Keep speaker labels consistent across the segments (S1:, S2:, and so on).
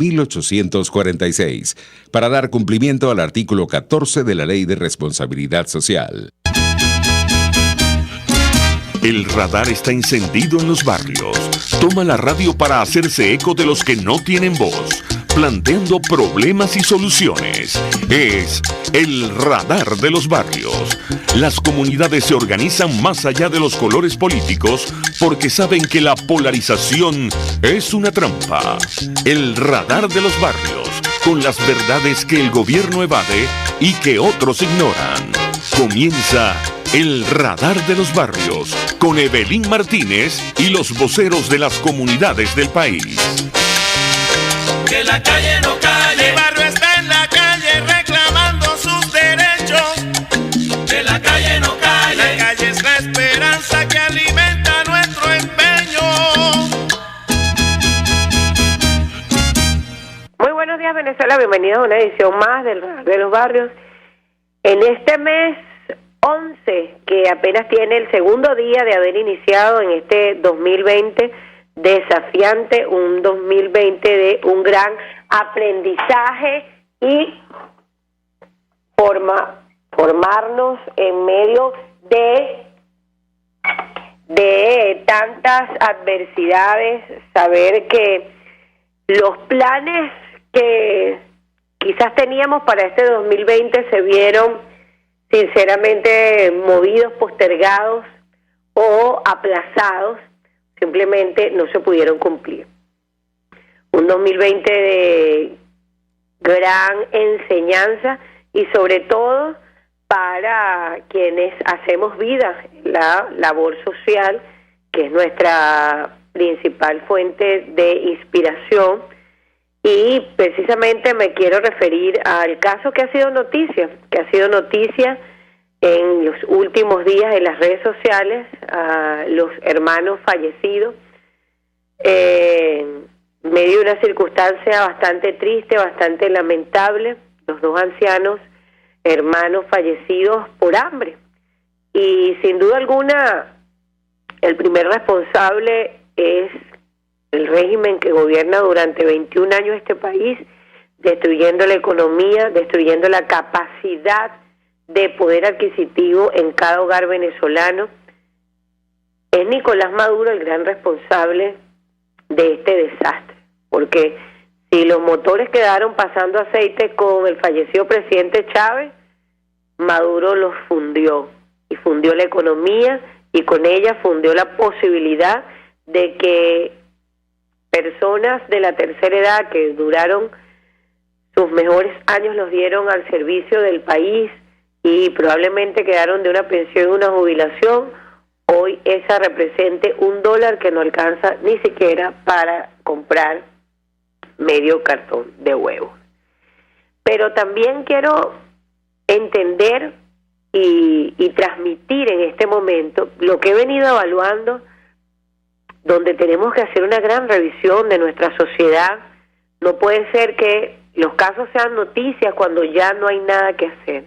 S1: 1846, para dar cumplimiento al artículo 14 de la Ley de Responsabilidad Social.
S2: El radar está encendido en los barrios. Toma la radio para hacerse eco de los que no tienen voz, planteando problemas y soluciones. Es el radar de los barrios. Las comunidades se organizan más allá de los colores políticos porque saben que la polarización es una trampa. El radar de los barrios, con las verdades que el gobierno evade y que otros ignoran. Comienza el radar de los barrios con Evelyn Martínez y los voceros de las comunidades del país.
S3: Que la calle no calle, el barrio está en la calle reclamando sus derechos. Que la calle no calle, la calle es la esperanza que alimenta nuestro empeño.
S4: Muy buenos días, Venezuela, bienvenidos a una edición más del radar de los barrios. En este mes 11, que apenas tiene el segundo día de haber iniciado en este 2020 desafiante, un 2020 de un gran aprendizaje y formarnos en medio de tantas adversidades, saber que los planes que quizás teníamos para este 2020 se vieron sinceramente movidos, postergados o aplazados, simplemente no se pudieron cumplir. Un 2020 de gran enseñanza y sobre todo para quienes hacemos vida, la labor social, que es nuestra principal fuente de inspiración. Y precisamente me quiero referir al caso que ha sido noticia en los últimos días en las redes sociales, a los hermanos fallecidos, en medio de una circunstancia bastante triste, bastante lamentable, los dos ancianos hermanos fallecidos por hambre. Y sin duda alguna, el primer responsable es el régimen que gobierna durante 21 años este país, destruyendo la economía, destruyendo la capacidad de poder adquisitivo en cada hogar venezolano. Es Nicolás Maduro el gran responsable de este desastre, porque si los motores quedaron pasando aceite con el fallecido presidente Chávez, Maduro los fundió, y fundió la economía, y con ella fundió la posibilidad de que personas de la tercera edad que duraron sus mejores años los dieron al servicio del país y probablemente quedaron de una pensión y una jubilación, hoy esa represente $1 que no alcanza ni siquiera para comprar medio cartón de huevos. Pero también quiero entender y transmitir en este momento lo que he venido evaluando, donde tenemos que hacer una gran revisión de nuestra sociedad. No puede ser que los casos sean noticias cuando ya no hay nada que hacer.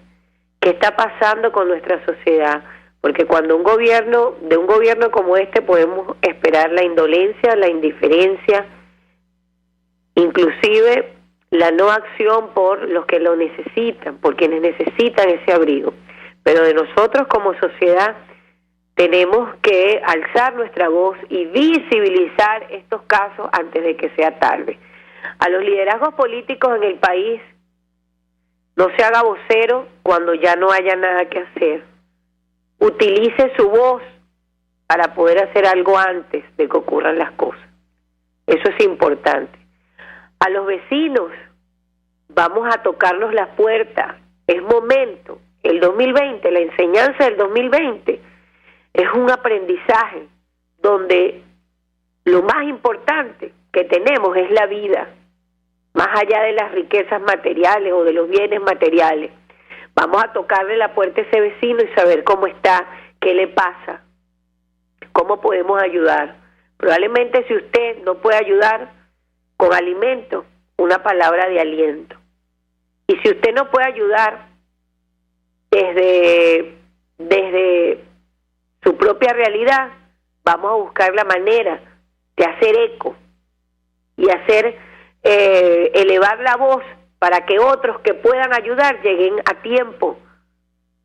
S4: ¿Qué está pasando con nuestra sociedad? Porque cuando de un gobierno como este podemos esperar la indolencia, la indiferencia, inclusive la no acción por los que lo necesitan, por quienes necesitan ese abrigo. Pero de nosotros como sociedad tenemos que alzar nuestra voz y visibilizar estos casos antes de que sea tarde. A los liderazgos políticos en el país, no se haga vocero cuando ya no haya nada que hacer. Utilice su voz para poder hacer algo antes de que ocurran las cosas. Eso es importante. A los vecinos, vamos a tocarnos la puerta. Es momento. El 2020, la enseñanza del 2020, es un aprendizaje donde lo más importante que tenemos es la vida, más allá de las riquezas materiales o de los bienes materiales. Vamos a tocarle la puerta a ese vecino y saber cómo está, qué le pasa, cómo podemos ayudar. Probablemente si usted no puede ayudar con alimento, una palabra de aliento. Y si usted no puede ayudar desde su propia realidad, vamos a buscar la manera de hacer eco y hacer elevar la voz para que otros que puedan ayudar lleguen a tiempo.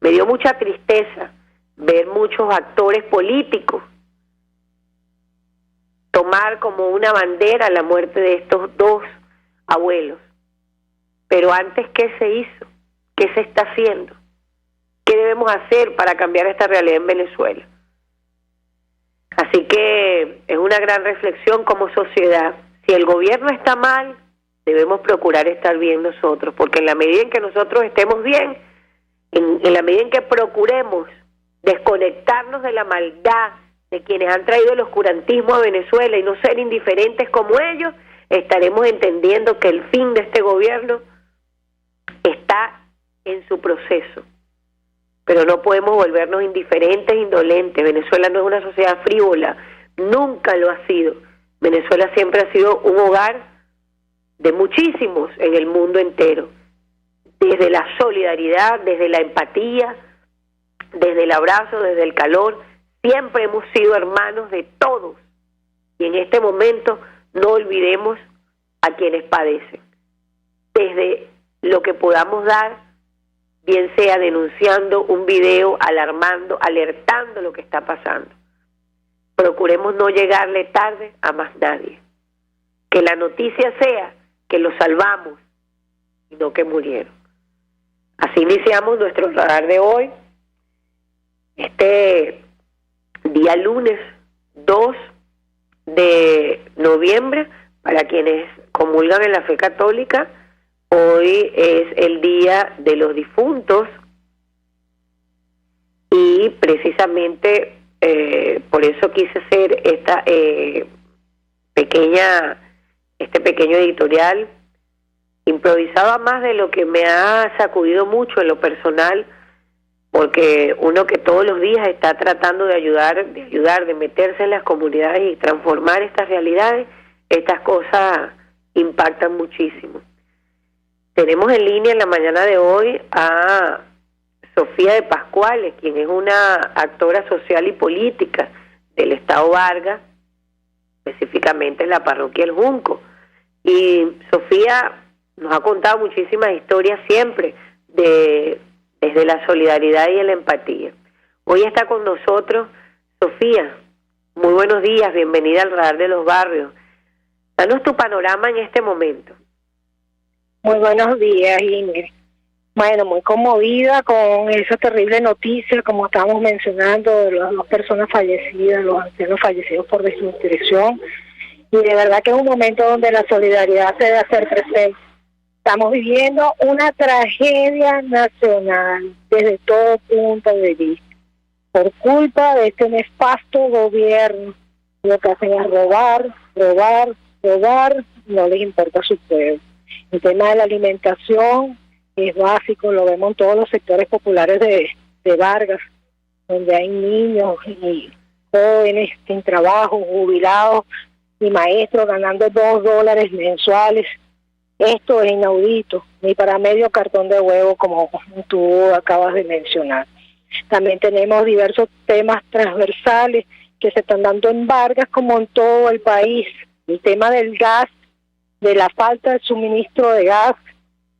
S4: Me dio mucha tristeza ver muchos actores políticos tomar como una bandera la muerte de estos dos abuelos. Pero antes, ¿qué se hizo? ¿Qué se está haciendo? ¿Qué debemos hacer para cambiar esta realidad en Venezuela? Así que es una gran reflexión como sociedad. Si el gobierno está mal, debemos procurar estar bien nosotros, porque en la medida en que nosotros estemos bien, en la medida en que procuremos desconectarnos de la maldad de quienes han traído el oscurantismo a Venezuela y no ser indiferentes como ellos, estaremos entendiendo que el fin de este gobierno está en su proceso. Pero no podemos volvernos indiferentes, indolentes. Venezuela no es una sociedad frívola, nunca lo ha sido. Venezuela siempre ha sido un hogar de muchísimos en el mundo entero, desde la solidaridad, desde la empatía, desde el abrazo, desde el calor. Siempre hemos sido hermanos de todos, y en este momento no olvidemos a quienes padecen. Desde lo que podamos dar, bien sea denunciando un video, alarmando, alertando lo que está pasando. Procuremos no llegarle tarde a más nadie. Que la noticia sea que los salvamos y no que murieron. Así iniciamos nuestro radar de hoy, este día lunes 2 de noviembre. Para quienes comulgan en la fe católica, hoy es el día de los difuntos, y precisamente por eso quise hacer este pequeño editorial improvisado, a más de lo que me ha sacudido mucho en lo personal, porque uno que todos los días está tratando de ayudar, de meterse en las comunidades y transformar estas realidades, estas cosas impactan muchísimo. Tenemos en línea en la mañana de hoy a Sofía de Pascuales, quien es una actora social y política del Estado Vargas, específicamente en la parroquia El Junco. Y Sofía nos ha contado muchísimas historias siempre desde la solidaridad y la empatía. Hoy está con nosotros Sofía. Muy buenos días, bienvenida al Radar de los Barrios. Danos tu panorama en este momento.
S5: Muy buenos días, Ingrid. Bueno, muy conmovida con esa terrible noticia, como estábamos mencionando, de las dos personas fallecidas, los ancianos fallecidos por desnutrición. Y de verdad que es un momento donde la solidaridad se debe hacer presente. Estamos viviendo una tragedia nacional desde todo punto de vista. Por culpa de este nefasto gobierno, lo que hacen es robar, no les importa su pueblo. El tema de la alimentación es básico, lo vemos en todos los sectores populares de Vargas, donde hay niños y jóvenes sin trabajo, jubilados y maestros ganando $2 mensuales. Esto es inaudito, ni para medio cartón de huevo, como tú acabas de mencionar. También tenemos diversos temas transversales que se están dando en Vargas como en todo el país. El tema del gas, de la falta de suministro de gas,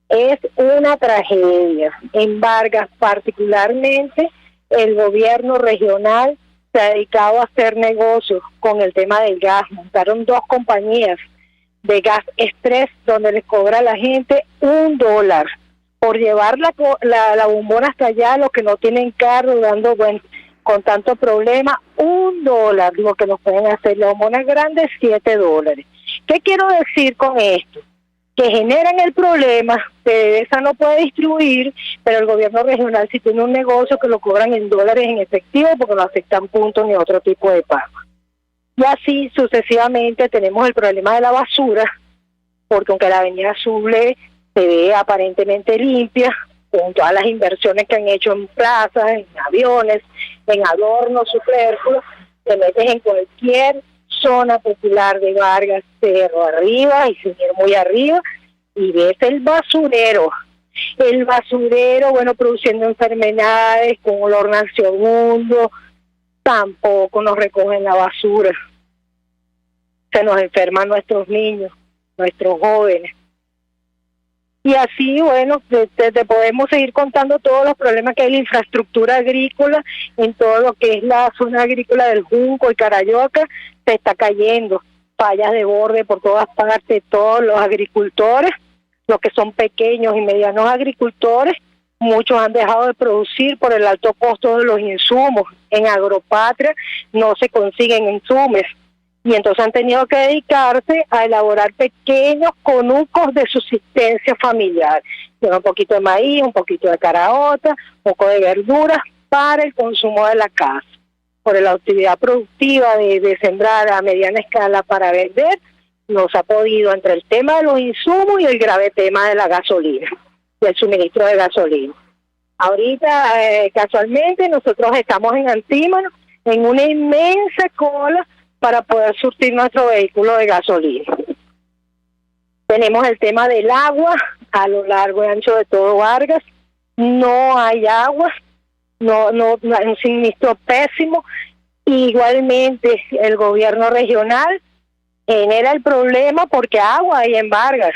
S5: es una tragedia. En Vargas particularmente, el gobierno regional se ha dedicado a hacer negocios con el tema del gas. Montaron 2 compañías de gas express donde les cobra a la gente $1 por llevar la bombona hasta allá, los que no tienen carro, dando con tanto problema, $1, lo que nos pueden hacer. La bombona grande, $7. ¿Qué quiero decir con esto? Que generan el problema, PDVSA no puede distribuir, pero el gobierno regional sí tiene un negocio que lo cobran en dólares en efectivo porque no aceptan puntos ni otro tipo de pago. Y así sucesivamente tenemos el problema de la basura, porque aunque la avenida Suble se ve aparentemente limpia, con todas las inversiones que han hecho en plazas, en aviones, en adornos superfluos, te metes en cualquier zona popular de Vargas, cerro arriba y sin ir muy arriba, y ves el basurero, bueno, produciendo enfermedades con olor nauseabundo. Tampoco nos recogen la basura, se nos enferman nuestros niños, nuestros jóvenes. Y así, bueno, te podemos seguir contando todos los problemas que hay en la infraestructura agrícola, en todo lo que es la zona agrícola del Junco y Carayoca, se está cayendo, fallas de borde por todas partes. Todos los agricultores, los que son pequeños y medianos agricultores, muchos han dejado de producir por el alto costo de los insumos. En Agropatria no se consiguen insumos y entonces han tenido que dedicarse a elaborar pequeños conucos de subsistencia familiar. Un poquito de maíz, un poquito de caraota, un poco de verduras para el consumo de la casa. Por la actividad productiva de sembrar a mediana escala para vender, no se ha podido entre el tema de los insumos y el grave tema de la gasolina, del suministro de gasolina. Ahorita, casualmente, nosotros estamos en Antímano, en una inmensa cola para poder surtir nuestro vehículo de gasolina. Tenemos el tema del agua a lo largo y ancho de todo Vargas. No hay agua, no hay un suministro pésimo. Igualmente, el gobierno regional genera el problema porque agua hay en Vargas.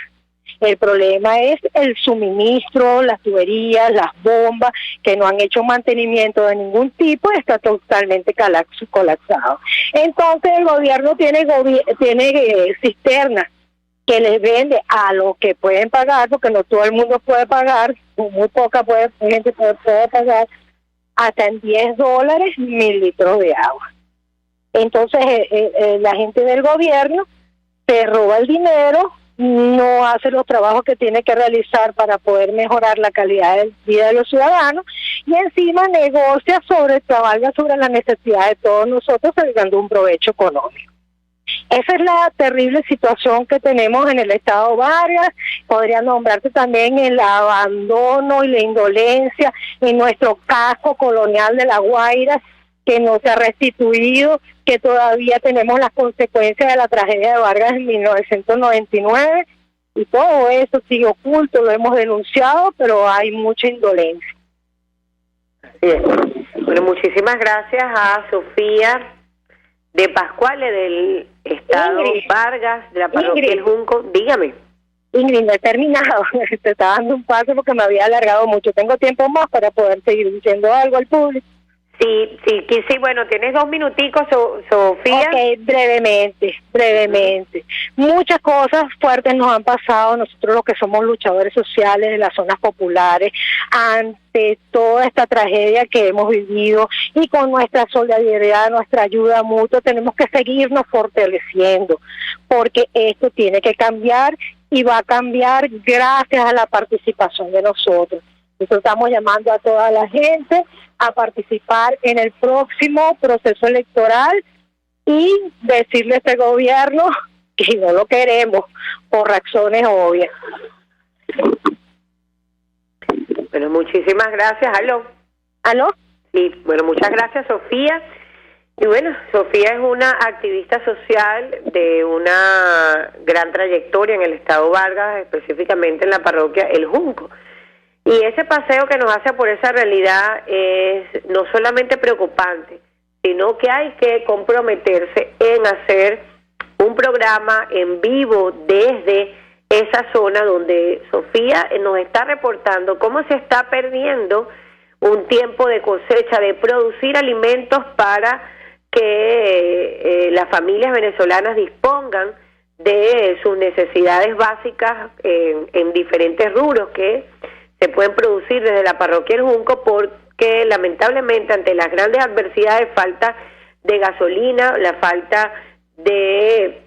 S5: El problema es el suministro, las tuberías, las bombas, que no han hecho mantenimiento de ningún tipo, está totalmente colapsado. Entonces el gobierno tiene cisternas que les vende a los que pueden pagar, porque no todo el mundo puede pagar, muy poca gente puede pagar, hasta en $10 1,000 litros de agua. Entonces la gente del gobierno se roba el dinero, no hace los trabajos que tiene que realizar para poder mejorar la calidad de vida de los ciudadanos y encima negocia trabaja sobre la necesidad de todos nosotros, sacando un provecho económico. Esa es la terrible situación que tenemos en el estado Vargas. Podría nombrarse también el abandono y la indolencia en nuestro casco colonial de La Guaira, que no se ha restituido, que todavía tenemos las consecuencias de la tragedia de Vargas en 1999, y todo eso sigue oculto, lo hemos denunciado, pero hay mucha indolencia.
S4: Bien. Bueno, muchísimas gracias a Sofía de Pascuale del estado
S5: Ingrid.
S4: Vargas, de la parroquia El Junco. Dígame.
S5: Ingrid, no he terminado, te estaba dando un paso porque me había alargado mucho. Tengo tiempo más para poder seguir diciendo algo al público.
S4: Sí, bueno, tienes 2 minuticos, Sofía.
S5: Ok, brevemente. Muchas cosas fuertes nos han pasado nosotros los que somos luchadores sociales de las zonas populares ante toda esta tragedia que hemos vivido, y con nuestra solidaridad, nuestra ayuda mutua, tenemos que seguirnos fortaleciendo, porque esto tiene que cambiar y va a cambiar gracias a la participación de nosotros. Nosotros estamos llamando a toda la gente a participar en el próximo proceso electoral y decirle a este gobierno que no lo queremos por razones obvias.
S4: Bueno, muchísimas gracias. ¿Aló? Sí, bueno, muchas gracias, Sofía. Y bueno, Sofía es una activista social de una gran trayectoria en el estado Vargas, específicamente en la parroquia El Junco. Y ese paseo que nos hace por esa realidad es no solamente preocupante, sino que hay que comprometerse en hacer un programa en vivo desde esa zona donde Sofía nos está reportando cómo se está perdiendo un tiempo de cosecha, de producir alimentos para que las familias venezolanas dispongan de sus necesidades básicas en diferentes rubros que se pueden producir desde la parroquia El Junco, porque lamentablemente ante las grandes adversidades, falta de gasolina, la falta de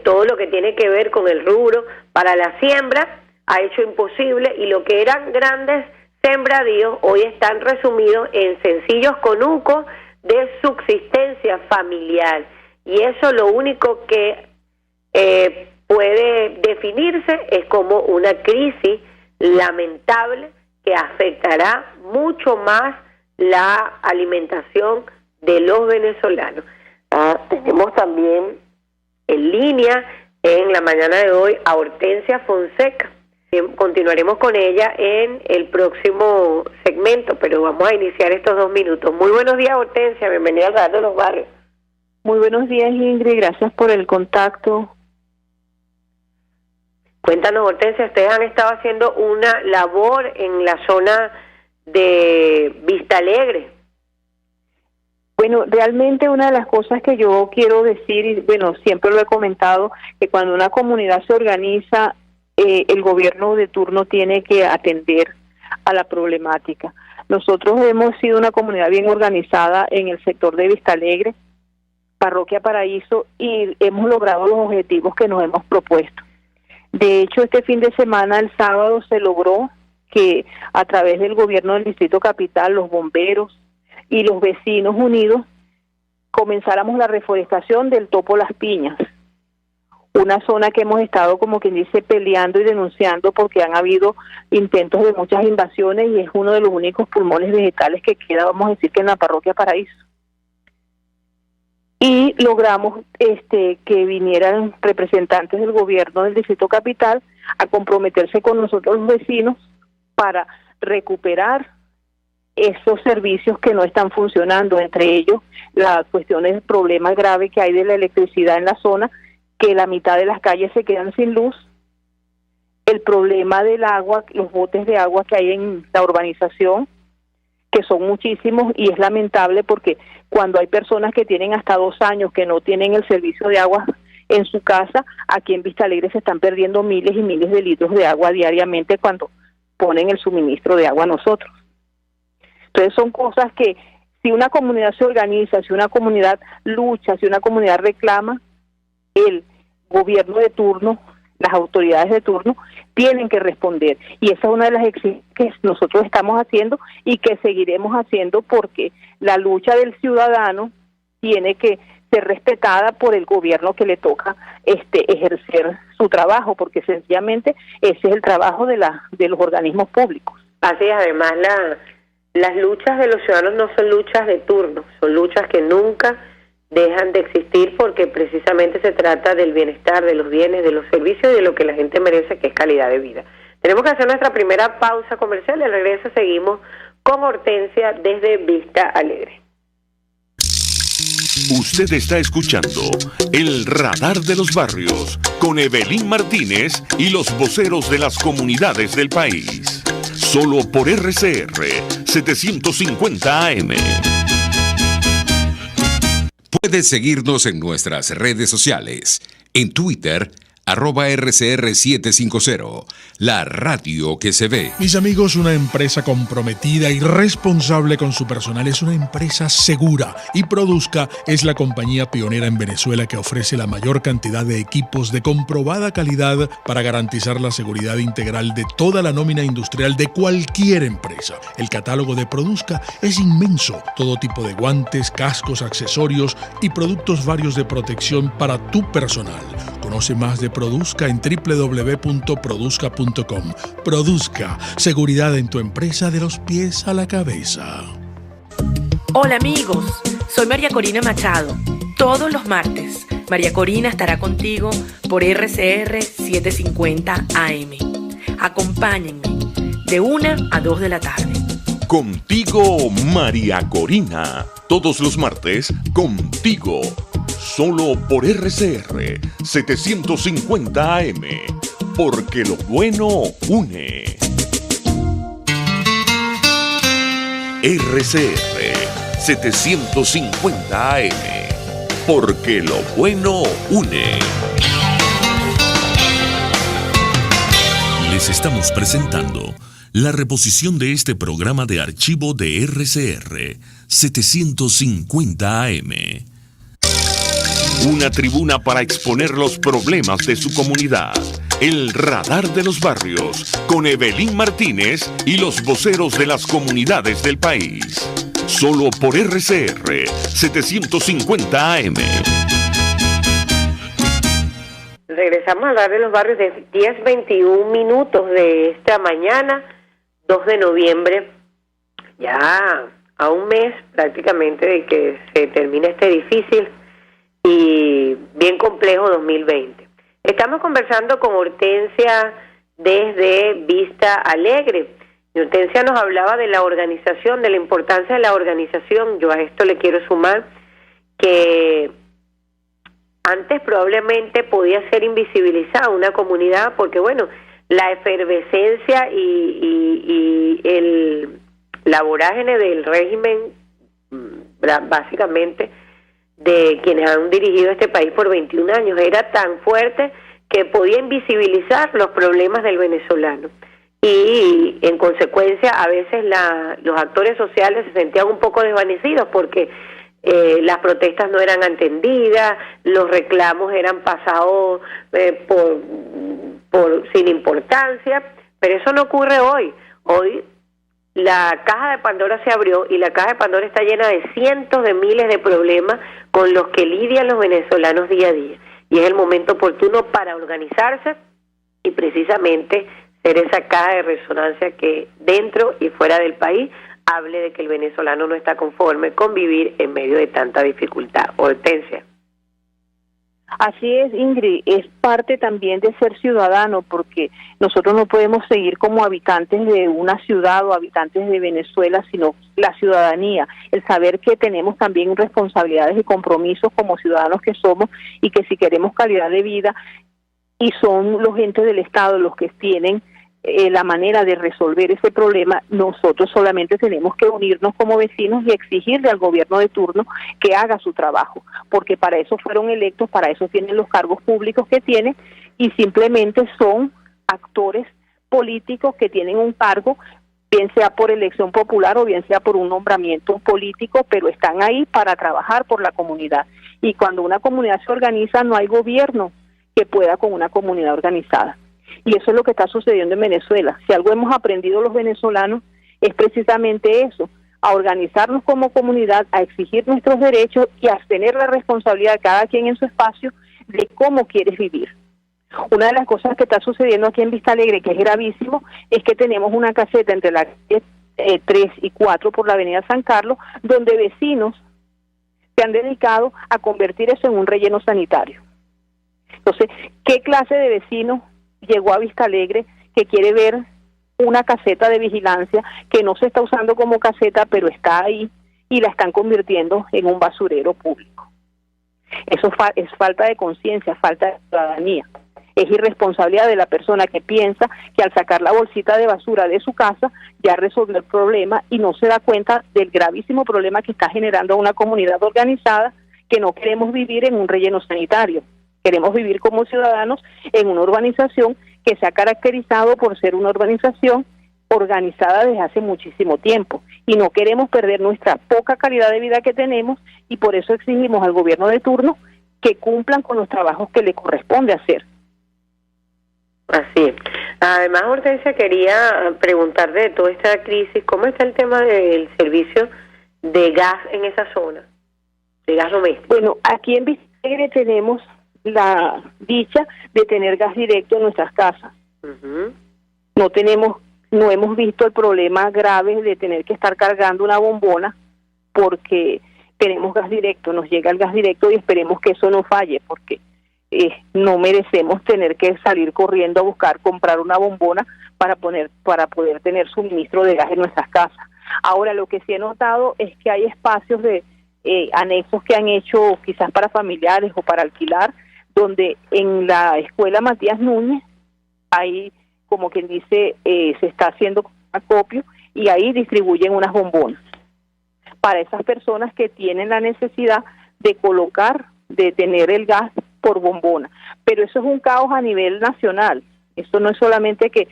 S4: todo lo que tiene que ver con el rubro para la siembra, ha hecho imposible, y lo que eran grandes sembradíos hoy están resumidos en sencillos conucos de subsistencia familiar, y eso lo único que puede definirse es como una crisis lamentable que afectará mucho más la alimentación de los venezolanos. Tenemos también en línea en la mañana de hoy a Hortensia Fonseca. Continuaremos con ella en el próximo segmento, pero vamos a iniciar estos 2 minutos. Muy buenos días, Hortensia, bienvenida al Radio de los Barrios.
S6: Muy buenos días, Ingrid, gracias por el contacto.
S4: Cuéntanos, Hortensia, ustedes han estado haciendo una labor en la zona de Vista Alegre.
S5: Bueno, realmente una de las cosas que yo quiero decir, y bueno, siempre lo he comentado, que cuando una comunidad se organiza, el gobierno de turno tiene que atender a la problemática. Nosotros hemos sido una comunidad bien organizada en el sector de Vista Alegre, Parroquia Paraíso, y hemos logrado los objetivos que nos hemos propuesto. De hecho, este fin de semana, el sábado, se logró que a través del gobierno del Distrito Capital, los bomberos y los vecinos unidos, comenzáramos la reforestación del Topo Las Piñas, una zona que hemos estado, como quien dice, peleando y denunciando porque han habido intentos de muchas invasiones y es uno de los únicos pulmones vegetales que queda, vamos a decir, que en la Parroquia Paraíso. Y logramos que vinieran representantes del gobierno del Distrito Capital a comprometerse con nosotros los vecinos para recuperar esos servicios que no están funcionando, entre ellos la cuestión del problema grave que hay de la electricidad en la zona, que la mitad de las calles se quedan sin luz, el problema del agua, los botes de agua que hay en la urbanización, que son muchísimos, y es lamentable porque cuando hay personas que tienen hasta 2 años que no tienen el servicio de agua en su casa, aquí en Vista Alegre se están perdiendo miles y miles de litros de agua diariamente cuando ponen el suministro de agua a nosotros. Entonces son cosas que si una comunidad se organiza, si una comunidad lucha, si una comunidad reclama, el gobierno de turno, las autoridades de turno, tienen que responder. Y esa es una de las exigencias que nosotros estamos haciendo y que seguiremos haciendo, porque la lucha del ciudadano tiene que ser respetada por el gobierno que le toca ejercer su trabajo, porque sencillamente ese es el trabajo de los organismos públicos.
S4: Así es, además las luchas de los ciudadanos no son luchas de turno, son luchas que nunca dejan de existir porque precisamente se trata del bienestar, de los bienes, de los servicios y de lo que la gente merece, que es calidad de vida. Tenemos que hacer nuestra primera pausa comercial y al regreso seguimos con Hortensia desde Vista Alegre.
S2: Usted está escuchando El Radar de los Barrios con Evelyn Martínez y los voceros de las comunidades del país. Solo por RCR 750 AM.
S1: Puedes seguirnos en nuestras redes sociales. En Twitter, @RCR750, la radio que se ve.
S6: Mis amigos, una empresa comprometida y responsable con su personal es una empresa segura, y Produzca es la compañía pionera en Venezuela que ofrece la mayor cantidad de equipos de comprobada calidad para garantizar la seguridad integral de toda la nómina industrial de cualquier empresa. El catálogo de Produzca es inmenso, todo tipo de guantes, cascos, accesorios y productos varios de protección para tu personal. Conoce más de Produzca en www.produzca.com. Produzca, seguridad en tu empresa de los pies a la cabeza.
S7: Hola amigos, soy María Corina Machado. Todos los martes, María Corina estará contigo por RCR 750 AM. Acompáñenme de 1 a 2 de la tarde.
S2: Contigo, María Corina. Todos los martes, contigo. Solo por RCR 750 AM. Porque lo bueno une. RCR 750 AM. Porque lo bueno une. Les estamos presentando la reposición de este programa de archivo de RCR 750 AM. Una tribuna para exponer los problemas de su comunidad. El Radar de los Barrios, con Evelyn Martínez y los voceros de las comunidades del país. Solo por RCR 750 AM.
S4: Regresamos al Radar de los Barrios de 10:21 minutos de esta mañana, 2 de noviembre. Ya a un mes prácticamente de que se termine este difícil y bien complejo 2020. Estamos conversando con Hortensia desde Vista Alegre. Y Hortensia nos hablaba de la organización, de la importancia de la organización. Yo a esto le quiero sumar que Antes probablemente podía ser invisibilizada una comunidad porque, bueno, la efervescencia y la vorágine del régimen, básicamente, de quienes han dirigido este país por 21 años, era tan fuerte que podía invisibilizar los problemas del venezolano. Y en consecuencia a veces los actores sociales se sentían un poco desvanecidos porque las protestas no eran atendidas, los reclamos eran pasados sin importancia, pero eso no ocurre hoy. Hoy la caja de Pandora se abrió y la caja de Pandora está llena de cientos de miles de problemas con los que lidian los venezolanos día a día, y es el momento oportuno para organizarse y precisamente ser esa caja de resonancia que dentro y fuera del país hable de que el venezolano no está conforme con vivir en medio de tanta dificultad. Hortensia.
S5: Así es, Ingrid, es parte también de ser ciudadano, porque nosotros no podemos seguir como habitantes de una ciudad o habitantes de Venezuela, sino la ciudadanía, el saber que tenemos también responsabilidades y compromisos como ciudadanos que somos, y que si queremos calidad de vida, y son los entes del Estado los que tienen la manera de resolver ese problema, nosotros solamente tenemos que unirnos como vecinos y exigirle al gobierno de turno que haga su trabajo, porque para eso fueron electos, para eso tienen los cargos públicos que tienen, y simplemente son actores políticos que tienen un cargo, bien sea por elección popular o bien sea por un nombramiento político, pero están ahí para trabajar por la comunidad. Y cuando una comunidad se organiza, no hay gobierno que pueda con una comunidad organizada. Y eso es lo que está sucediendo en Venezuela. Si algo hemos aprendido los venezolanos es precisamente eso, a organizarnos como comunidad, a exigir nuestros derechos y a tener la responsabilidad de cada quien en su espacio de cómo quieres vivir. Una de las cosas que está sucediendo aquí en Vista Alegre, que es gravísimo, es que tenemos una caseta entre la calle 3 y 4 por la avenida San Carlos, donde vecinos se han dedicado a convertir eso en un relleno sanitario. Entonces, ¿qué clase de vecinos llegó a Vista Alegre que quiere ver una caseta de vigilancia que no se está usando como caseta, pero está ahí, y la están convirtiendo en un basurero público? Eso es falta de conciencia, falta de ciudadanía. Es irresponsabilidad de la persona que piensa que al sacar la bolsita de basura de su casa ya resolvió el problema y no se da cuenta del gravísimo problema que está generando una comunidad organizada, que no queremos vivir en un relleno sanitario. Queremos vivir como ciudadanos en una urbanización que se ha caracterizado por ser una urbanización organizada desde hace muchísimo tiempo, y no queremos perder nuestra poca calidad de vida que tenemos, y por eso exigimos al gobierno de turno que cumplan con los trabajos que le corresponde hacer.
S4: Así es. Además, Hortensia, quería preguntarte de toda esta crisis, ¿cómo está el tema del servicio de gas en esa zona, de gas doméstico?
S5: Bueno, aquí en Vista Alegre tenemos la dicha de tener gas directo en nuestras casas.
S4: Uh-huh.
S5: No hemos visto el problema grave de tener que estar cargando una bombona, porque tenemos gas directo, nos llega el gas directo y esperemos que eso no falle, porque no merecemos tener que salir corriendo a comprar una bombona para poder tener suministro de gas en nuestras casas. Ahora, lo que sí he notado es que hay espacios de anexos que han hecho quizás para familiares o para alquilar, donde en la escuela Matías Núñez hay, como quien dice, se está haciendo acopio, y ahí distribuyen unas bombonas para esas personas que tienen la necesidad de tener el gas por bombona. Pero eso es un caos a nivel nacional. Esto no es solamente que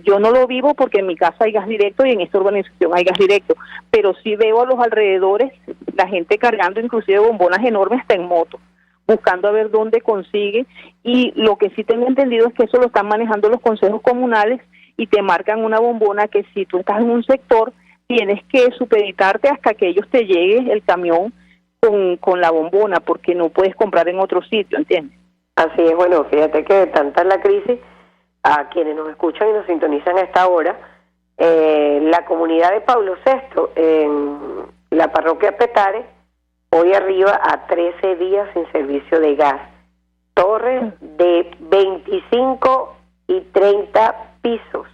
S5: yo no lo vivo porque en mi casa hay gas directo y en esta urbanización hay gas directo, pero sí veo a los alrededores la gente cargando inclusive bombonas enormes hasta en moto, buscando a ver dónde consiguen, y lo que sí tengo entendido es que eso lo están manejando los consejos comunales, y te marcan una bombona que si tú estás en un sector tienes que supeditarte hasta que ellos te llegue el camión con la bombona, porque no puedes comprar en otro sitio, ¿entiendes?
S4: Así es. Bueno, fíjate que tanta es la crisis, a quienes nos escuchan y nos sintonizan a esta hora, la comunidad de Pablo VI en la parroquia Petare, hoy arriba a 13 días sin servicio de gas. Torres de 25 y 30 pisos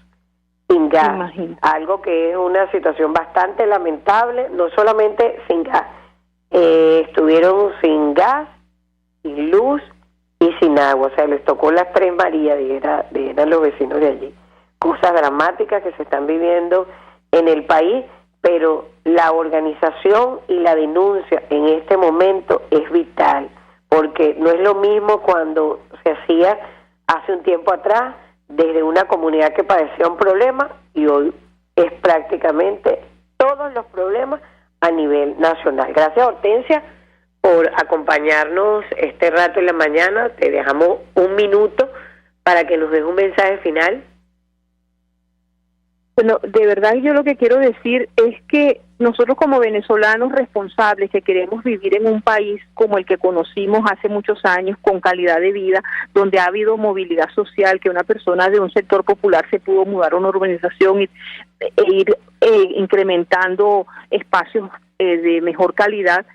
S4: sin gas.
S5: Imagínate.
S4: Algo que es una situación bastante lamentable, no solamente sin gas, estuvieron sin gas sin luz y sin agua. O sea, les tocó las tres Marías, eran los vecinos de allí. Cosas dramáticas que se están viviendo en el país, pero la organización y la denuncia en este momento es vital, porque no es lo mismo cuando se hacía hace un tiempo atrás desde una comunidad que padecía un problema, y hoy es prácticamente todos los problemas a nivel nacional. Gracias, Hortensia, por acompañarnos este rato en la mañana. Te dejamos un minuto para que nos des un mensaje final.
S5: Bueno, de verdad yo lo que quiero decir es que nosotros como venezolanos responsables que queremos vivir en un país como el que conocimos hace muchos años, con calidad de vida, donde ha habido movilidad social, que una persona de un sector popular se pudo mudar a una urbanización e ir incrementando espacios de mejor calidad,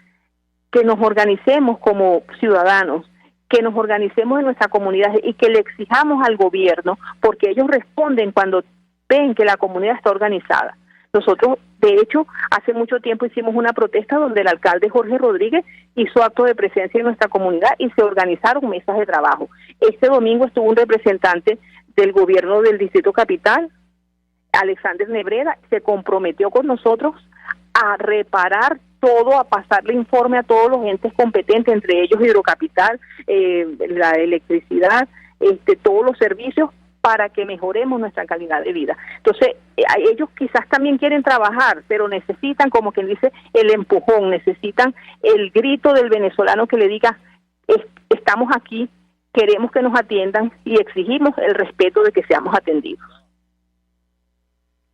S5: que nos organicemos como ciudadanos, que nos organicemos en nuestra comunidad y que le exijamos al gobierno, porque ellos responden cuando ven que la comunidad está organizada. Nosotros, de hecho, hace mucho tiempo hicimos una protesta donde el alcalde Jorge Rodríguez hizo acto de presencia en nuestra comunidad y se organizaron mesas de trabajo. Este domingo estuvo un representante del gobierno del Distrito Capital, Alexander Nebreda, se comprometió con nosotros a reparar todo, a pasarle informe a todos los entes competentes, entre ellos Hidrocapital, la electricidad, todos los servicios, para que mejoremos nuestra calidad de vida. Entonces, ellos quizás también quieren trabajar, pero necesitan, como quien dice, el empujón, necesitan el grito del venezolano que le diga, estamos aquí, queremos que nos atiendan y exigimos el respeto de que seamos atendidos.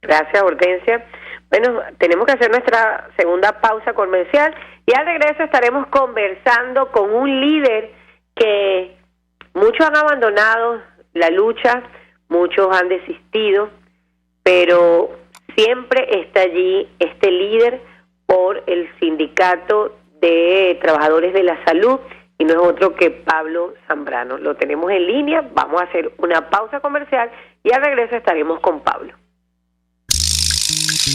S4: Gracias, Hortensia. Bueno, tenemos que hacer nuestra segunda pausa comercial y al regreso estaremos conversando con un líder que muchos han abandonado la lucha, muchos han desistido, pero siempre está allí este líder por el Sindicato de Trabajadores de la Salud, y no es otro que Pablo Zambrano. Lo tenemos en línea, vamos a hacer una pausa comercial y al regreso estaremos con Pablo.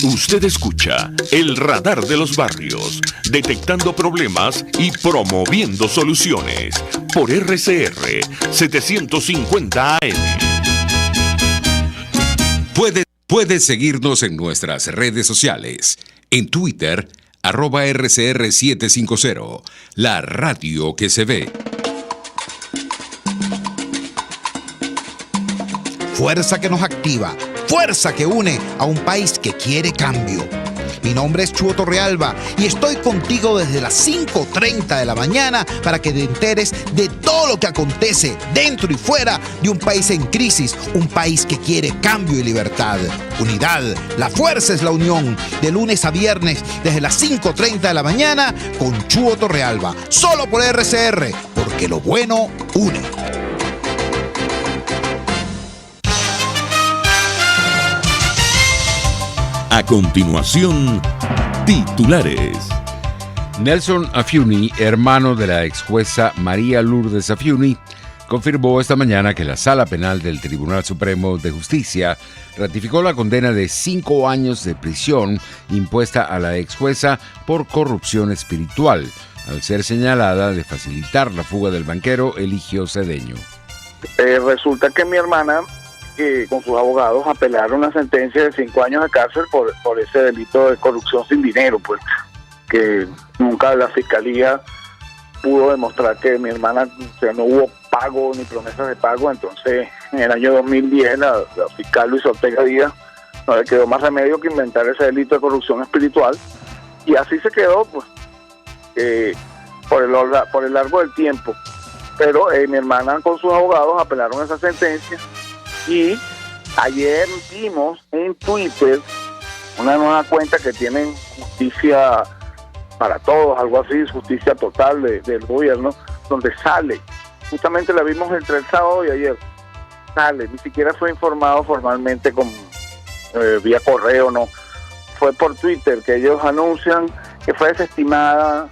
S2: Usted escucha el Radar de los Barrios, detectando problemas y promoviendo soluciones por RCR 750 AM.
S1: Puede seguirnos en nuestras redes sociales. En Twitter, @RCR750, la radio que se ve.
S8: Fuerza que nos activa, fuerza que une a un país que quiere cambio. Mi nombre es Chuo Torrealba y estoy contigo desde las 5:30 de la mañana para que te enteres de todo lo que acontece dentro y fuera de un país en crisis, un país que quiere cambio y libertad. Unidad, la fuerza es la unión, de lunes a viernes desde las 5:30 de la mañana con Chuo Torrealba, solo por RCR, porque lo bueno une.
S2: A continuación, titulares.
S1: Nelson Afiuni, hermano de la ex jueza María Lourdes Afiuni, confirmó esta mañana que la Sala Penal del Tribunal Supremo de Justicia ratificó la condena de 5 años de prisión impuesta a la ex jueza por corrupción espiritual, al ser señalada de facilitar la fuga del banquero Eligio Cedeño.
S9: Resulta que mi hermana, con sus abogados, apelaron una sentencia de 5 años de cárcel por ese delito de corrupción sin dinero, pues que nunca la fiscalía pudo demostrar que mi hermana, o sea, no hubo pago ni promesas de pago. Entonces en el año 2010 la fiscal Luis Ortega Díaz no le quedó más remedio que inventar ese delito de corrupción espiritual, y así se quedó, pues por el largo del tiempo. Pero mi hermana con sus abogados apelaron esa sentencia. Y ayer vimos en Twitter una nueva cuenta que tienen Justicia para Todos, algo así, Justicia Total del gobierno, donde sale, justamente la vimos entre el sábado y ayer, sale, ni siquiera fue informado formalmente con vía correo, no, fue por Twitter que ellos anuncian que fue desestimada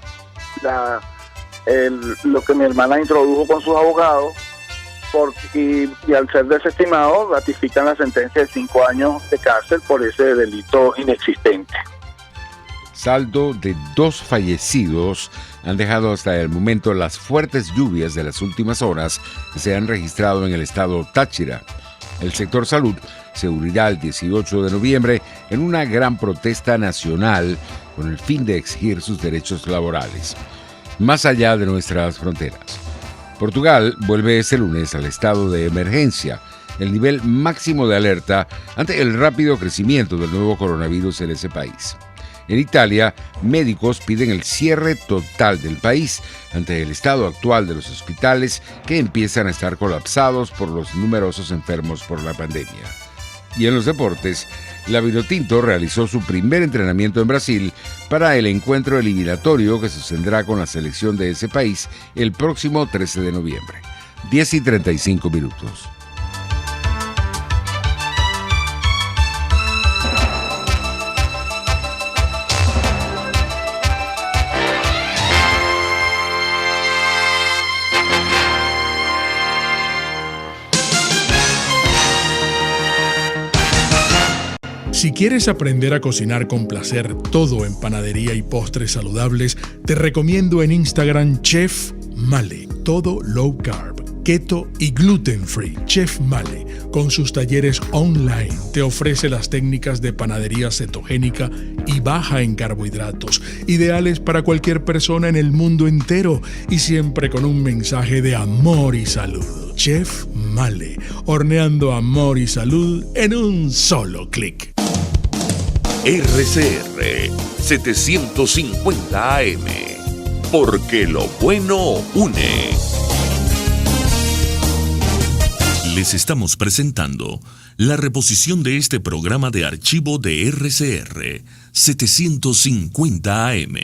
S9: lo que mi hermana introdujo con sus abogados, y al ser desestimado ratifican la sentencia de 5 años de cárcel por ese delito inexistente.
S1: Saldo de 2 fallecidos han dejado hasta el momento las fuertes lluvias de las últimas horas que se han registrado en el estado Táchira. El sector salud se unirá el 18 de noviembre en una gran protesta nacional con el fin de exigir sus derechos laborales, más allá de nuestras fronteras. Portugal vuelve este lunes al estado de emergencia, el nivel máximo de alerta ante el rápido crecimiento del nuevo coronavirus en ese país. En Italia, médicos piden el cierre total del país ante el estado actual de los hospitales que empiezan a estar colapsados por los numerosos enfermos por la pandemia. Y en los deportes, la Vinotinto realizó su primer entrenamiento en Brasil para el encuentro eliminatorio que sostendrá con la selección de ese país el próximo 13 de noviembre. 10:35.
S6: Si quieres aprender a cocinar con placer todo en panadería y postres saludables, te recomiendo en Instagram Chef Male. Todo low carb, keto y gluten free. Chef Male, con sus talleres online, te ofrece las técnicas de panadería cetogénica y baja en carbohidratos, ideales para cualquier persona en el mundo entero y siempre con un mensaje de amor y salud. Chef Male, horneando amor y salud en un solo clic.
S2: RCR 750 AM, porque lo bueno une. Les estamos presentando la reposición de este programa de archivo de RCR 750 AM.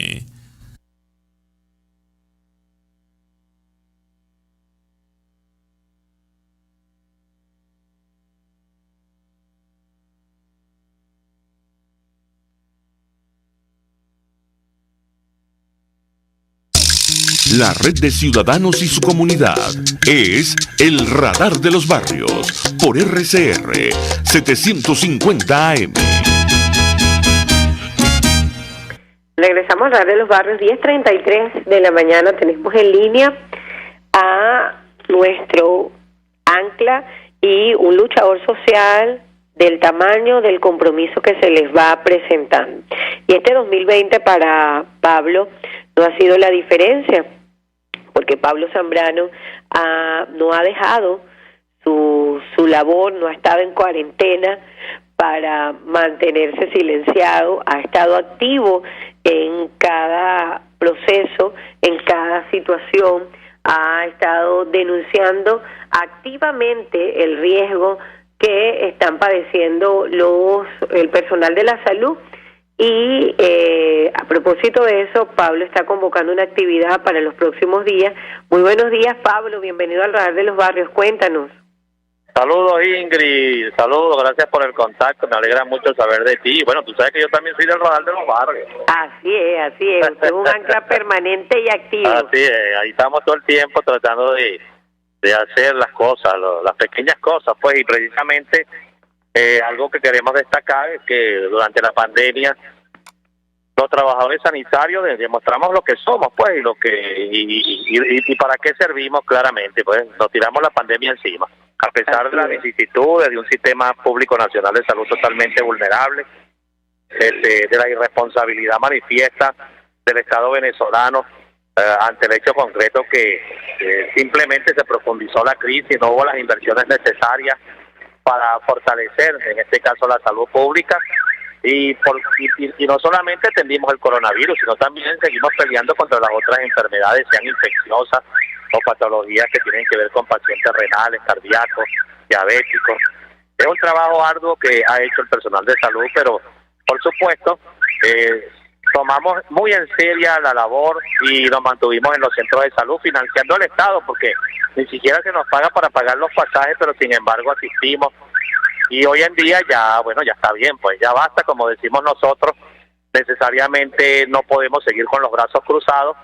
S2: La red de ciudadanos y su comunidad es el Radar de los Barrios por RCR 750 AM.
S4: Regresamos al Radar de los Barrios, 10:33 de la mañana. Tenemos en línea a nuestro ancla y un luchador social del tamaño del compromiso que se les va presentando. Y este 2020 para Pablo no ha sido la diferencia, porque Pablo Zambrano no ha dejado su labor, no ha estado en cuarentena para mantenerse silenciado, ha estado activo en cada proceso, en cada situación, ha estado denunciando activamente el riesgo que están padeciendo el personal de la salud. Y a propósito de eso, Pablo está convocando una actividad para los próximos días. Muy buenos días, Pablo, bienvenido al Radar de los Barrios, cuéntanos.
S10: Saludos, Ingrid, saludos, gracias por el contacto, me alegra mucho saber de ti. Bueno, tú sabes que yo también soy del Radar de los Barrios. Así es, usted es un ancla permanente y activo. Así es, ahí estamos todo el tiempo tratando de hacer las cosas, las pequeñas cosas, pues, y precisamente algo que queremos destacar es que durante la pandemia los trabajadores sanitarios demostramos lo que somos, pues, y para qué servimos claramente, pues, nos tiramos la pandemia encima, a pesar de las vicisitudes de un sistema público nacional de salud totalmente vulnerable, de la irresponsabilidad manifiesta del Estado venezolano ante el hecho concreto que simplemente se profundizó la crisis, no hubo las inversiones necesarias para fortalecer, en este caso, la salud pública, y no solamente atendimos el coronavirus, sino también seguimos peleando contra las otras enfermedades, sean infecciosas o patologías que tienen que ver con pacientes renales, cardíacos, diabéticos. Es un trabajo arduo que ha hecho el personal de salud, pero por supuesto tomamos muy en serio la labor y nos mantuvimos en los centros de salud financiando al Estado, porque ni siquiera se nos paga para pagar los pasajes, pero sin embargo asistimos. Y hoy en día ya está bien, pues ya basta, como decimos nosotros, necesariamente no podemos seguir con los brazos cruzados,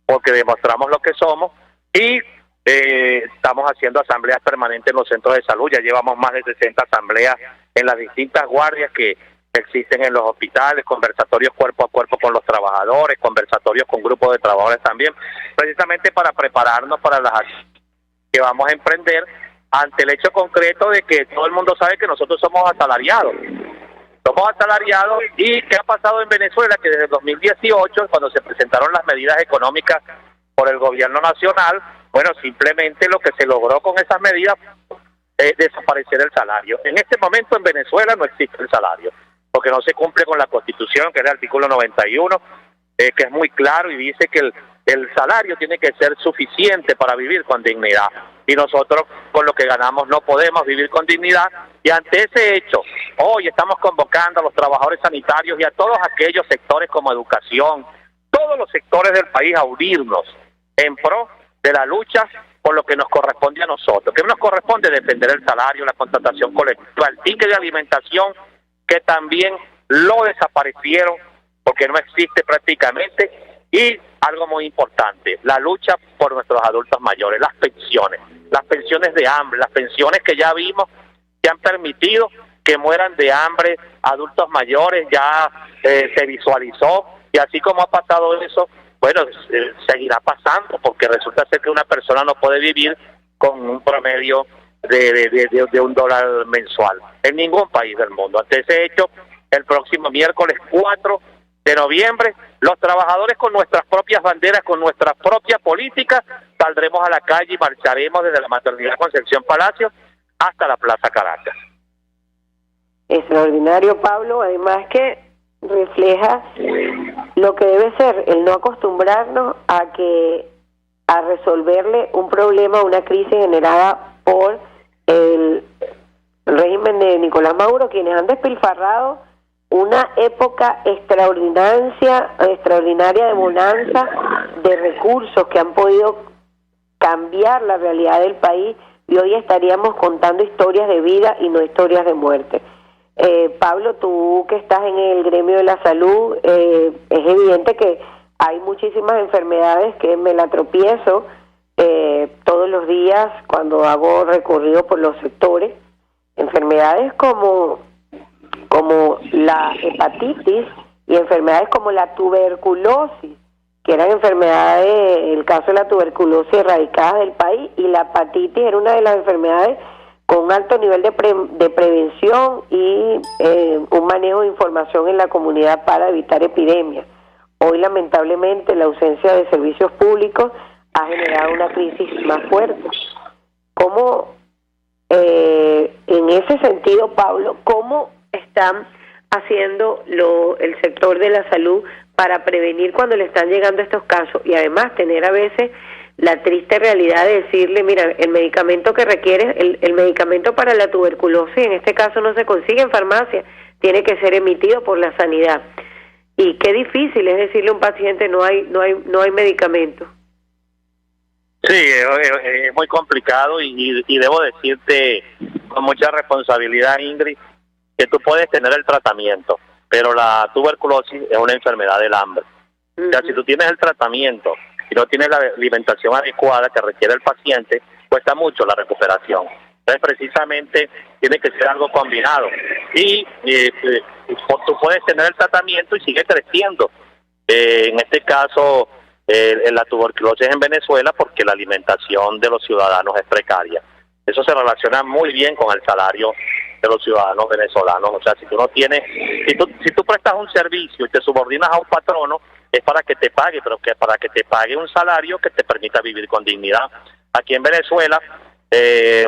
S10: porque demostramos lo que somos y estamos haciendo asambleas permanentes en los centros de salud. Ya llevamos más de 60 asambleas en las distintas guardias que que existen en los hospitales, conversatorios cuerpo a cuerpo con los trabajadores, conversatorios con grupos de trabajadores también, precisamente para prepararnos para las acciones que vamos a emprender ante el hecho concreto de que todo el mundo sabe que nosotros somos asalariados. Somos asalariados. ¿Y qué ha pasado en Venezuela? Que desde el 2018, cuando se presentaron las medidas económicas por el gobierno nacional, bueno, simplemente lo que se logró con esas medidas es desaparecer el salario. En este momento en Venezuela no existe el salario, porque no se cumple con la Constitución, que es el artículo 91, que es muy claro y dice que el salario tiene que ser suficiente para vivir con dignidad. Y nosotros con lo que ganamos no podemos vivir con dignidad. Y ante ese hecho, hoy estamos convocando a los trabajadores sanitarios y a todos aquellos sectores como educación, todos los sectores del país a unirnos en pro de la lucha por lo que nos corresponde a nosotros. Que nos corresponde defender el salario, la contratación colectiva, el ticket de alimentación, que también lo desaparecieron porque no existe prácticamente. Y algo muy importante, la lucha por nuestros adultos mayores, las pensiones de hambre, las pensiones que ya vimos que han permitido que mueran de hambre adultos mayores, ya se visualizó, y así como ha pasado eso, bueno, seguirá pasando, porque resulta ser que una persona no puede vivir con un promedio de $1 mensual en ningún país del mundo. Ante ese hecho, el próximo miércoles 4 de noviembre, los trabajadores con nuestras propias banderas, con nuestra propia política, saldremos a la calle y marcharemos desde la Maternidad Concepción Palacio hasta la Plaza Caracas.
S4: Extraordinario, Pablo, además que refleja lo que debe ser el no acostumbrarnos a resolverle un problema, una crisis generada por el régimen de Nicolás Maduro, quienes han despilfarrado una época extraordinaria de bonanza, de recursos que han podido cambiar la realidad del país, y hoy estaríamos contando historias de vida y no historias de muerte. Pablo, tú que estás en el gremio de la salud, es evidente que hay muchísimas enfermedades que me la tropiezo todos los días cuando hago recorrido por los sectores, enfermedades como la hepatitis y enfermedades como la tuberculosis, que eran enfermedades, el caso de la tuberculosis erradicadas del país, y la hepatitis era una de las enfermedades con un alto nivel de prevención y un manejo de información en la comunidad para evitar epidemias. Hoy, lamentablemente, la ausencia de servicios públicos ha generado una crisis más fuerte. ¿Cómo, en ese sentido, Pablo, cómo están haciendo el sector de la salud para prevenir cuando le están llegando estos casos, y además tener a veces la triste realidad de decirle, mira, el medicamento que requiere, el medicamento para la tuberculosis en este caso no se consigue en farmacia, tiene que ser emitido por la sanidad? Y qué difícil es decirle a un paciente no hay medicamento.
S10: Sí, es muy complicado y debo decirte con mucha responsabilidad, Ingrid, que tú puedes tener el tratamiento, pero la tuberculosis es una enfermedad del hambre. O sea, si tú tienes el tratamiento y no tienes la alimentación adecuada que requiere el paciente, cuesta mucho la recuperación. Entonces, precisamente, tiene que ser algo combinado. Y tú puedes tener el tratamiento y sigue creciendo. En este caso, la tuberculosis en Venezuela, porque la alimentación de los ciudadanos es precaria. Eso se relaciona muy bien con el salario de los ciudadanos venezolanos. O sea, si tú no tienes, si tú prestas un servicio y te subordinas a un patrono, es para que te pague, pero que para que te pague un salario que te permita vivir con dignidad. Aquí en Venezuela,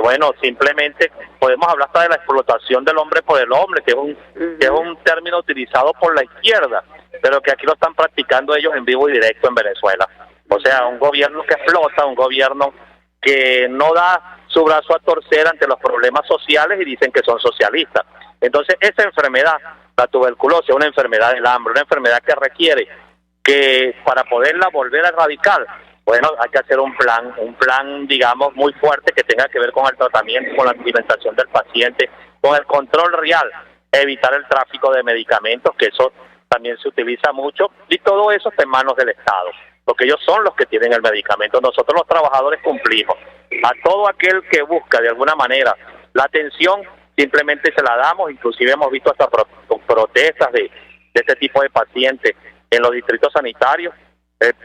S10: bueno, simplemente podemos hablar hasta de la explotación del hombre por el hombre, que es un término utilizado por la izquierda, pero que aquí lo están practicando ellos en vivo y directo en Venezuela. O sea, un gobierno que explota, un gobierno que no da su brazo a torcer ante los problemas sociales y dicen que son socialistas. Entonces, esa enfermedad, la tuberculosis, es una enfermedad del hambre, una enfermedad que requiere que para poderla volver a erradicar, bueno, hay que hacer un plan, digamos, muy fuerte que tenga que ver con el tratamiento, con la alimentación del paciente, con el control real, evitar el tráfico de medicamentos, que eso también se utiliza mucho, y todo eso está en manos del Estado, porque ellos son los que tienen el medicamento. Nosotros los trabajadores cumplimos. A todo aquel que busca de alguna manera la atención, simplemente se la damos. Inclusive hemos visto hasta protestas de este tipo de pacientes en los distritos sanitarios,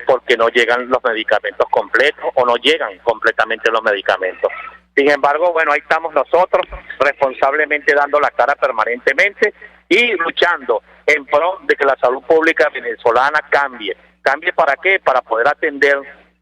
S10: porque no llegan los medicamentos completos o no llegan completamente los medicamentos. Sin embargo, bueno, ahí estamos nosotros responsablemente dando la cara permanentemente y luchando en pro de que la salud pública venezolana cambie. ¿Cambie para qué? Para poder atender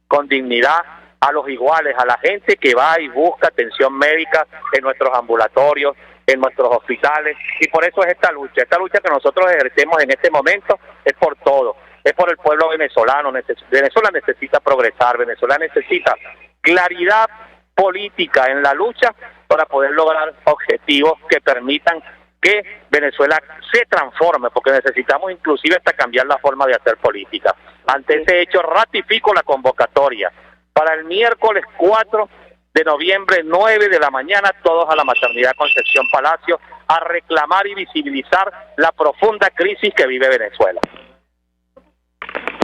S10: con dignidad a los iguales, a la gente que va y busca atención médica en nuestros ambulatorios, en nuestros hospitales, y por eso es esta lucha que nosotros ejercemos en este momento, es por todo, es por el pueblo venezolano. Venezuela necesita progresar, Venezuela necesita claridad política en la lucha para poder lograr objetivos que permitan que Venezuela se transforme, porque necesitamos inclusive hasta cambiar la forma de hacer política. Ante ese hecho, ratifico la convocatoria para el miércoles 4 de noviembre, 9 de la mañana, todos a la Maternidad Concepción Palacio, a reclamar y visibilizar la profunda crisis que vive Venezuela.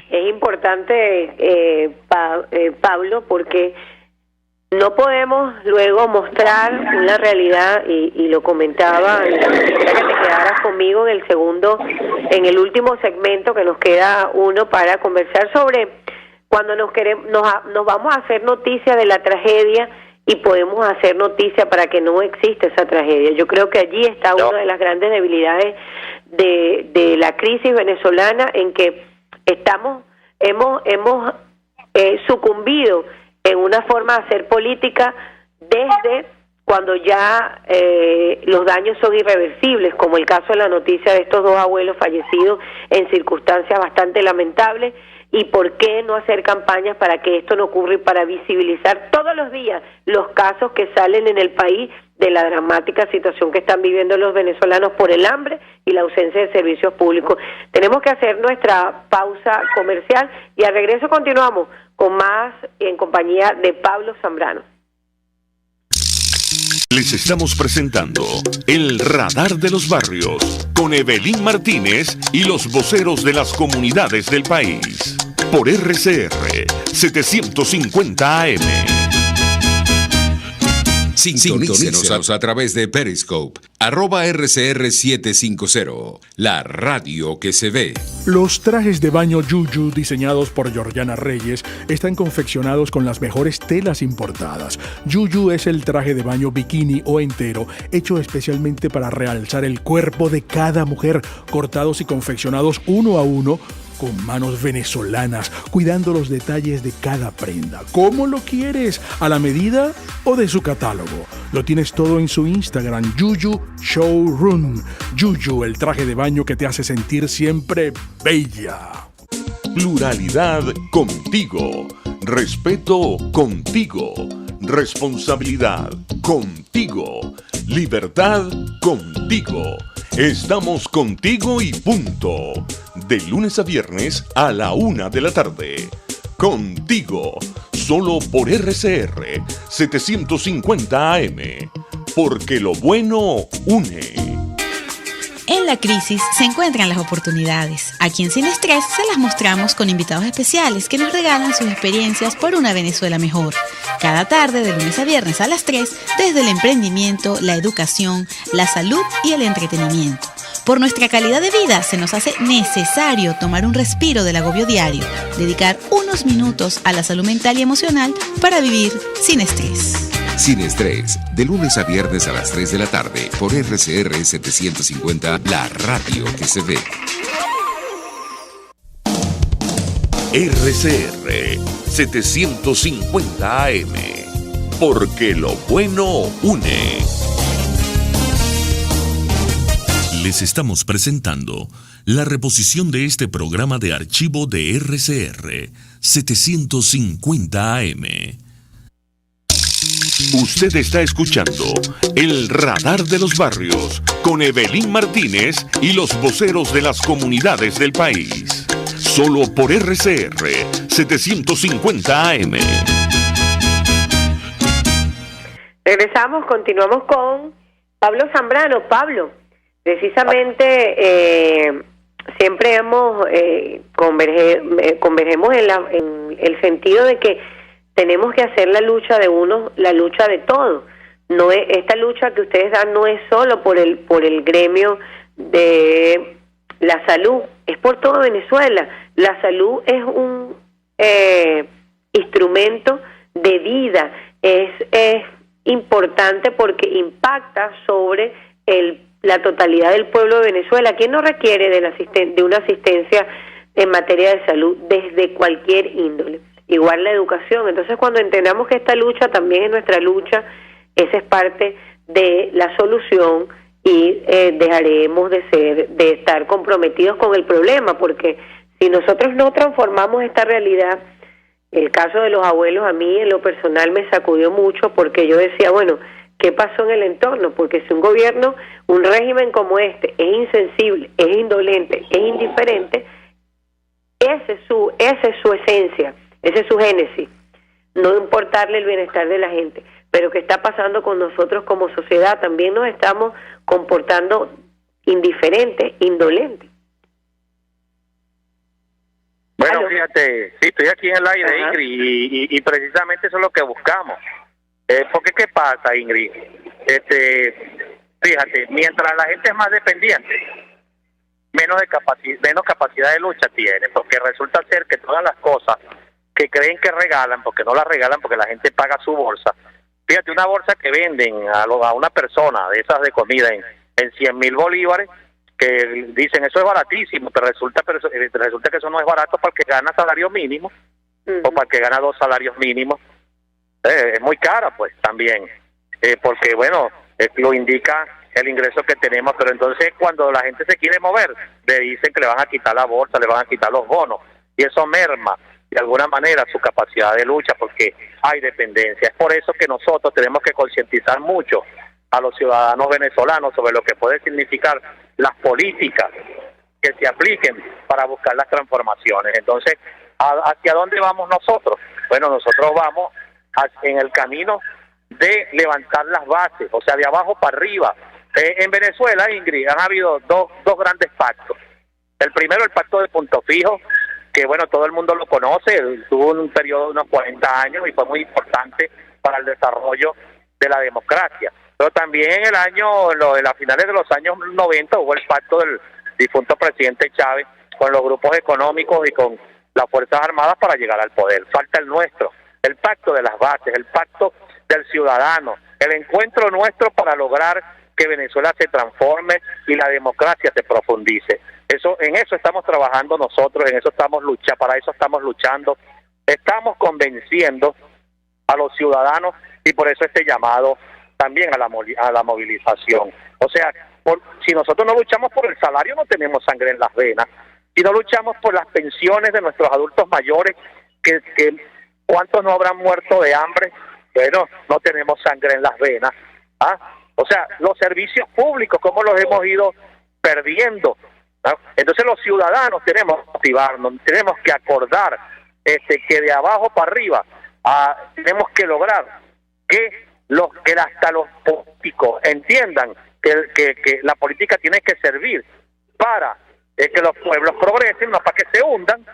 S4: Es importante, Pablo, porque no podemos luego mostrar una realidad, y lo comentaba, quisiera que te quedaras conmigo en el último segmento, que nos queda uno para conversar sobre cuando nos vamos a hacer noticia de la tragedia y podemos hacer noticia para que no exista esa tragedia. Yo creo que allí está una de las grandes debilidades de la crisis venezolana, en que hemos sucumbido en una forma de hacer política desde cuando ya los daños son irreversibles, como el caso de la noticia de estos dos abuelos fallecidos en circunstancias bastante lamentables. ¿Y por qué no hacer campañas para que esto no ocurra y para visibilizar todos los días los casos que salen en el país de la dramática situación que están viviendo los venezolanos por el hambre y la ausencia de servicios públicos? Tenemos que hacer nuestra pausa comercial y al regreso continuamos con más en compañía de Pablo Zambrano.
S2: Les estamos presentando El Radar de los Barrios con Evelyn Martínez y los voceros de las comunidades del país por RCR 750 AM.
S1: Sintonícenos a través de Periscope, @RCR750, la radio que se ve.
S6: Los trajes de baño Yuyu, diseñados por Georgiana Reyes, están confeccionados con las mejores telas importadas. Yuyu es el traje de baño bikini o entero, hecho especialmente para realzar el cuerpo de cada mujer, cortados y confeccionados uno a uno, con manos venezolanas, cuidando los detalles de cada prenda. ¿Cómo lo quieres? ¿A la medida o de su catálogo? Lo tienes todo en su Instagram, Yuyu Showroom. Yuyu, el traje de baño que te hace sentir siempre bella.
S2: Pluralidad contigo. Respeto contigo. Responsabilidad contigo. Libertad contigo. Estamos contigo y punto. De lunes a viernes a la 1 de la tarde. Contigo. Solo por RCR 750 AM. Porque lo bueno une.
S11: En la crisis se encuentran las oportunidades. Aquí en Sin Estrés se las mostramos con invitados especiales que nos regalan sus experiencias por una Venezuela mejor. Cada tarde, de lunes a viernes a las 3, desde el emprendimiento, la educación, la salud y el entretenimiento. Por nuestra calidad de vida se nos hace necesario tomar un respiro del agobio diario, dedicar unos minutos a la salud mental y emocional para vivir sin estrés.
S1: Sin Estrés, de lunes a viernes a las 3 de la tarde por RCR 750, la radio que se ve.
S2: RCR 750 AM. Porque lo bueno une. Les estamos presentando la reposición de este programa de archivo de RCR 750 AM. Usted está escuchando El Radar de los Barrios con Evelyn Martínez y los voceros de las comunidades del país. Solo por RCR 750 AM.
S4: Regresamos, continuamos con Pablo Zambrano. Pablo, precisamente siempre convergemos en el sentido de que tenemos que hacer la lucha de unos, la lucha de todos. No es, esta lucha que ustedes dan no es solo por el gremio de la salud, es por todo Venezuela. La salud es un instrumento de vida, es importante porque impacta sobre la totalidad del pueblo de Venezuela. ¿Quién no requiere de una asistencia en materia de salud desde cualquier índole? Igual la educación. Entonces, cuando entendamos que esta lucha también es nuestra lucha, esa es parte de la solución, y dejaremos de estar comprometidos con el problema, porque si nosotros no transformamos esta realidad, el caso de los abuelos a mí en lo personal me sacudió mucho, porque yo decía, bueno, ¿qué pasó en el entorno? Porque si un gobierno, un régimen como este es insensible, es indolente, es indiferente, esa es su esencia, esa es su génesis, no importarle el bienestar de la gente. Pero ¿qué está pasando con nosotros como sociedad? También nos estamos comportando indiferentes, indolentes.
S10: Bueno, fíjate, sí, estoy aquí en el aire, Ingrid, y precisamente eso es lo que buscamos. Porque ¿qué pasa, Ingrid? Fíjate, mientras la gente es más dependiente, menos capacidad de lucha tiene, porque resulta ser que todas las cosas que creen que regalan, porque no las regalan, porque la gente paga su bolsa. Fíjate, una bolsa que venden a una persona de esas de comida en 100,000 bolívares, que dicen eso es baratísimo, pero resulta que eso no es barato para el que gana salario mínimo o para el que gana 2 salarios mínimos. Es muy cara, pues, también, porque, bueno, lo indica el ingreso que tenemos, pero entonces cuando la gente se quiere mover, le dicen que le van a quitar la bolsa, le van a quitar los bonos, y eso merma de alguna manera su capacidad de lucha, porque hay dependencia. Es por eso que nosotros tenemos que concientizar mucho a los ciudadanos venezolanos sobre lo que puede significar las políticas que se apliquen para buscar las transformaciones. Entonces, ¿hacia dónde vamos nosotros? Bueno, nosotros vamos en el camino de levantar las bases, o sea, de abajo para arriba. En Venezuela, Ingrid, han habido dos grandes pactos. El primero, el pacto de Punto Fijo, que bueno, todo el mundo lo conoce, tuvo un periodo de unos 40 años y fue muy importante para el desarrollo de la democracia. Pero también en las finales de los años 90 hubo el pacto del difunto presidente Chávez con los grupos económicos y con las Fuerzas Armadas para llegar al poder. Falta el nuestro, el pacto de las bases, el pacto del ciudadano, el encuentro nuestro para lograr que Venezuela se transforme y la democracia se profundice. En eso estamos trabajando nosotros, para eso estamos luchando, estamos convenciendo a los ciudadanos, y por eso este llamado también a la movilización. O sea, si nosotros no luchamos por el salario, no tenemos sangre en las venas. Si no luchamos por las pensiones de nuestros adultos mayores, que ¿cuántos no habrán muerto de hambre? Bueno, no tenemos sangre en las venas. O sea, los servicios públicos, ¿cómo los hemos ido perdiendo? Entonces los ciudadanos tenemos que motivarnos, tenemos que acordar que de abajo para arriba tenemos que lograr que hasta los políticos entiendan que la política tiene que servir para que los pueblos progresen, no para que se hundan.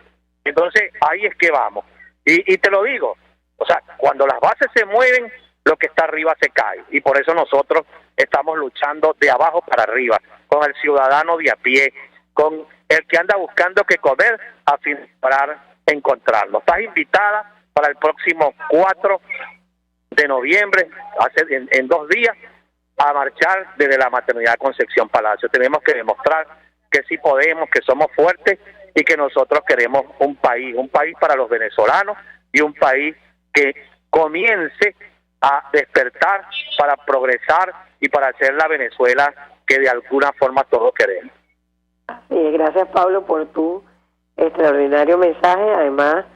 S10: Entonces ahí es que vamos. Y te lo digo, o sea, cuando las bases se mueven, lo que está arriba se cae, y por eso nosotros estamos luchando de abajo para arriba, con el ciudadano de a pie, con el que anda buscando qué comer, a fin de encontrarlo. Estás invitada para el próximo 4 de noviembre, en 2 días, a marchar desde la maternidad Concepción Palacio. Tenemos que demostrar que sí podemos, que somos fuertes y que nosotros queremos un país para los venezolanos, y un país que comience a despertar para progresar y para hacer la Venezuela que de alguna forma todos queremos.
S4: Gracias, Pablo, por tu extraordinario mensaje. Además,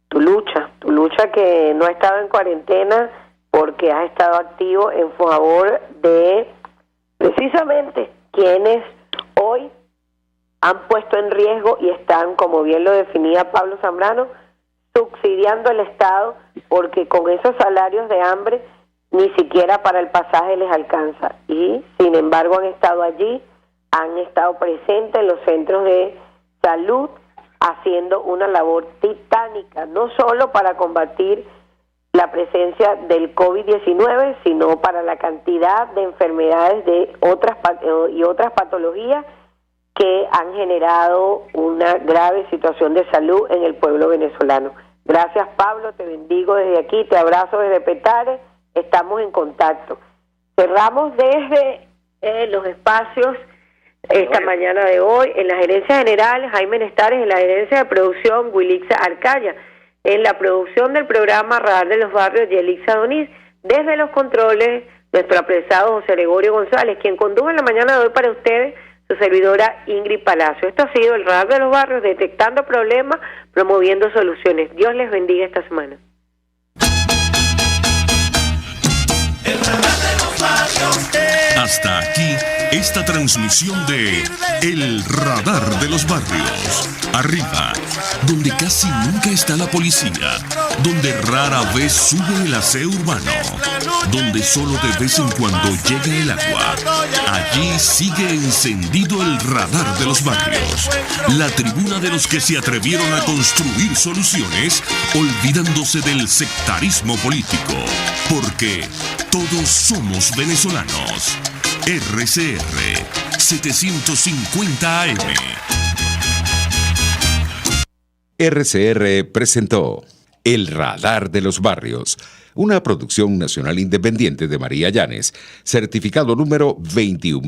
S4: tu lucha que no ha estado en cuarentena, porque has estado activo en favor de precisamente quienes hoy han puesto en riesgo y están, como bien lo definía Pablo Zambrano, subsidiando al Estado, porque con esos salarios de hambre ni siquiera para el pasaje les alcanza. Y sin embargo han estado allí, han estado presentes en los centros de salud, haciendo una labor titánica, no solo para combatir la presencia del COVID-19, sino para la cantidad de enfermedades de otras patologías que han generado una grave situación de salud en el pueblo venezolano. Gracias, Pablo, te bendigo desde aquí, te abrazo desde Petare, estamos en contacto. Cerramos desde los espacios esta mañana de hoy en la gerencia general, Jaime Nestares, en la gerencia de producción, Wilixa Arcaya, en la producción del programa Radar de los Barrios, Yelixa Doniz, desde los controles, nuestro apresado José Gregorio González, quien condujo en la mañana de hoy para ustedes, su servidora Ingrid Palacio. Esto ha sido el Radar de los Barrios, detectando problemas, promoviendo soluciones. Dios les bendiga esta semana.
S3: El Radar de los Barrios.
S2: Hasta aquí esta transmisión de El Radar de los Barrios. Arriba, donde casi nunca está la policía, donde rara vez sube el aseo urbano, donde solo de vez en cuando llega el agua. Allí sigue encendido el Radar de los Barrios, la tribuna de los que se atrevieron a construir soluciones, olvidándose del sectarismo político, porque todos somos venezolanos. RCR 750 AM.
S1: RCR presentó El Radar de los Barrios, una producción nacional independiente de María Llanes, certificado número 21.000.